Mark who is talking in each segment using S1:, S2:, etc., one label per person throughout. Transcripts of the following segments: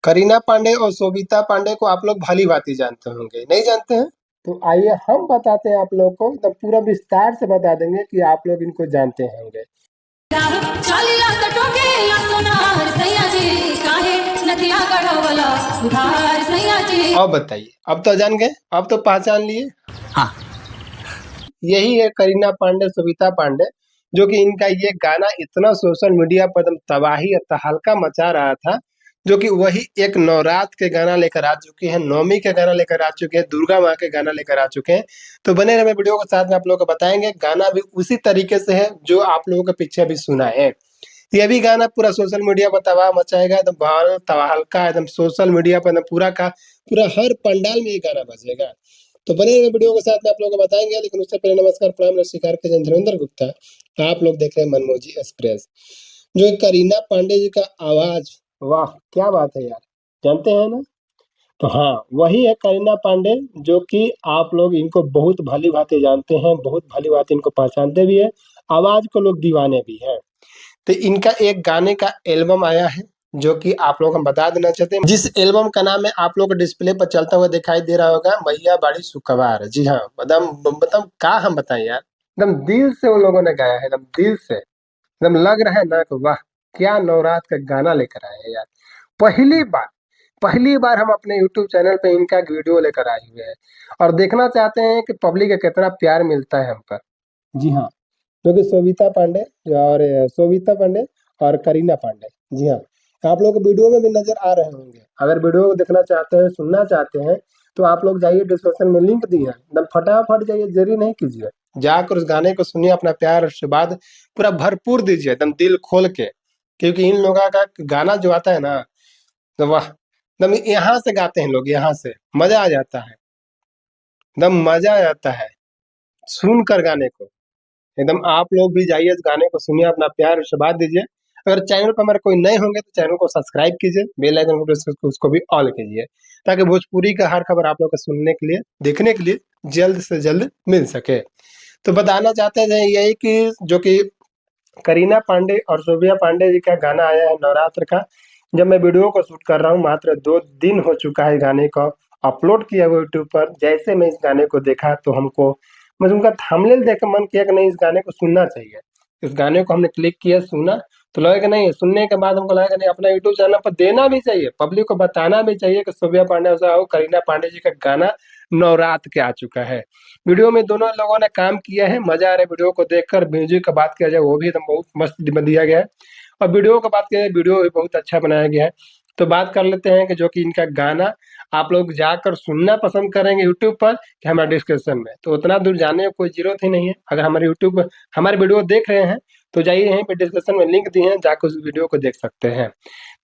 S1: करीना पांडे और सोबिता पांडे को आप लोग भली-भांति जानते होंगे, नहीं जानते हैं? तो आइए हम बताते हैं आप लोग को, तब पूरा विस्तार से बता देंगे कि आप लोग इनको जानते होंगे। अब बताइए, अब तो जान गए, अब तो पहचान लिए। हाँ, यही है करीना पांडे, सोबिता पांडे, जो कि इनका ये गाना इतना सोशल मीडिया पर एकदम तबाही और तहलका मचा रहा था, जो कि वही एक नवरात्र के गाना लेकर आ चुके हैं, नवमी के गाना लेकर आ चुके हैं, दुर्गा माँ के गाना लेकर आ चुके हैं। तो बने रहिए वीडियो के साथ में, आप लोगों को बताएंगे। गाना भी उसी तरीके से है जो आप लोगों के पीछे अभी सुना है। ये भी गाना पूरा सोशल मीडिया पर तबाह मचाएगा, एकदम बवाल तहलका, एकदम सोशल मीडिया पर एकदम पूरा का पूरा हर पंडाल में ये गाना बजेगा। तो बने रहिए वीडियो के साथ में, आप लोगों को बताएंगे। लेकिन उससे पहले नमस्कार, प्रणाम, नमस्कार के जन धर्मेंद्र गुप्ता। आप लोग देख रहे हैं मनमोजी एक्सप्रेस। जो करीना पांडे जी का आवाज, वाह क्या बात है यार, जानते हैं ना? तो हाँ, वही है करीना पांडे, जो कि आप लोग इनको बहुत भली-भांति जानते हैं, बहुत भली-भांति इनको पहचानते भी हैं, आवाज को लोग दीवाने भी हैं। तो इनका एक गाने का एल्बम आया है, जो कि आप लोग हम बता देना चाहते हैं, जिस एल्बम का नाम है, आप लोग को डिस्प्ले पर चलता हुआ दिखाई दे रहा होगा, मैया बाड़ी सुकवार। जी हाँ, मतलब का हम बताएं यार, एकदम दिल से उन लोगों ने गाया है, एकदम दिल से, एकदम लग रहा है ना कि वाह क्या नवरात्र का गाना लेकर आए हैं यार। पहली बार पहली बार हम अपने यूट्यूब चैनल पे इनका एक वीडियो लेकर आए हुए हैं, और देखना चाहते हैं कि पब्लिक का कितना प्यार मिलता है हम पर। जी हाँ, क्योंकि सोबिता पांडे और सोबिता पांडे और करीना पांडे, जी हाँ, आप लोग वीडियो में भी नजर आ रहे होंगे। अगर वीडियो को देखना चाहते हैं, सुनना चाहते हैं, तो आप लोग जाइए, डिस्क्रिप्शन में लिंक दी है, एकदम फटाफट जाइए, देरी नहीं कीजिए, जाकर उस गाने को सुनिए, अपना प्यार आशीर्वाद पूरा भरपूर दीजिए, एकदम दिल खोल के। क्योंकि इन लोगों का गाना जो आता है ना, तो वाह, एकदम यहाँ से गाते हैं लोग, यहाँ से मजा आ जाता है, एकदम मजा आ जाता है सुनकर गाने को। एकदम आप लोग भी जाइए, इस गाने को सुनिए, अपना प्यार आशीर्वाद दीजिए। अगर चैनल पर हमारे कोई नए होंगे तो चैनल को सब्सक्राइब कीजिए, बेल आइकन को प्रेस करके उसको भी ऑल कीजिए, ताकि भोजपुरी का हर खबर आप लोग को सुनने के लिए, देखने के लिए जल्द से जल्द मिल सके। तो बताना चाहते हैं यही कि जो कि करीना पांडे और शोभिया पांडे जी का गाना आया है नवरात्र का। जब मैं वीडियो को शूट कर रहा हूँ, मात्र 2 दिन हो चुका है गाने को अपलोड किया हुआ यूट्यूब पर। जैसे मैं इस गाने को देखा तो मुझे उनका थंबनेल देख के मन किया कि नहीं, इस गाने को सुनना चाहिए। इस गाने को हमने क्लिक किया, सुना, तो लगा कि नहीं, सुनने के बाद हमको लगा कि नहीं, अपना यूट्यूब चैनल पर देना भी चाहिए, पब्लिक को बताना भी चाहिए कि शोभिया पांडे और करीना पांडे जी का गाना नवरात्र के आ चुका है। वीडियो में दोनों लोगों ने काम किया है, मजा आ रहा है वीडियो को देखकर। म्यूजिक का बात किया जाए, वो भी एकदम बहुत मस्त दिया गया है, और वीडियो का बात किया जाए, वीडियो भी बहुत अच्छा बनाया गया है। तो बात कर लेते हैं कि जो कि इनका गाना आप लोग जाकर सुनना पसंद करेंगे यूट्यूब पर कि हमारे डिस्क्रिप्शन में, तो उतना दूर जाने की कोई जरूरत ही नहीं है। अगर हमारे यूट्यूब हमारे वीडियो देख रहे हैं, तो जाइए, यहीं पे डिस्क्रिप्शन में लिंक दिए हैं, जाकर उस वीडियो को देख सकते हैं।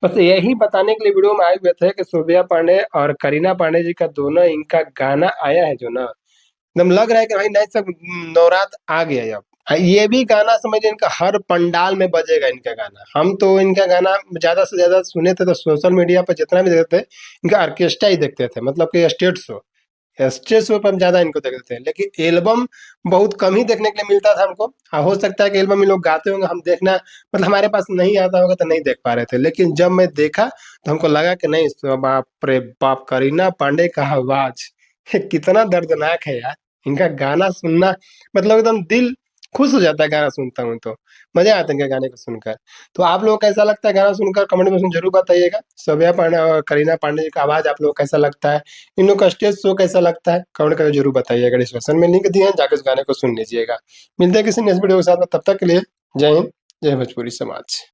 S1: बस यही बताने के लिए वीडियो में आए हुए थे कि शोभिया पांडे और करीना पांडे जी का दोनों इनका गाना आया है, जो ना एकदम लग रहा है कि भाई नहीं, सब नवरात्र आ गया है अब। ये भी गाना समझिए इनका हर पंडाल में बजेगा इनका गाना। हम तो इनका गाना ज्यादा से ज्यादा सुने थे तो सोशल मीडिया पर जितना भी देखते थे, इनका ऑर्केस्ट्रा ही देखते थे, मतलब कि स्टेज शो पर हम ज्यादा इनको देखते थे। लेकिन एल्बम बहुत कम ही देखने के लिए मिलता था हमको। हो सकता है कि एल्बम ये लोग गाते होंगे, हम देखना मतलब हमारे पास नहीं आता होगा, तो नहीं देख पा रहे थे। लेकिन जब मैं देखा तो हमको लगा कि नहीं, बाप रे बाप, करीना पांडे का आवाज कितना दर्दनाक है यार। इनका गाना सुनना मतलब एकदम दिल खुश हो जाता है, गाना सुनता हूँ तो मजा आता है इनके गाने को सुनकर। तो आप लोग को कैसा लगता है गाना सुनकर, कमेंट में जरूर बताइएगा। शोभिया पांडे और करीना पांडे जी का आवाज आप लोग को कैसा लगता है, इन लोग का स्टेज शो कैसा लगता है, कमेंट करके जरूर बताइएगा। डिस्क्रिप्शन में लिंक दिए हैं, जाकर इस गाने को सुन लीजिएगा। मिलते हैं किसी नेक्स्ट वीडियो के साथ में, तब तक के लिए जय हिंद, जय भोजपुरी समाज।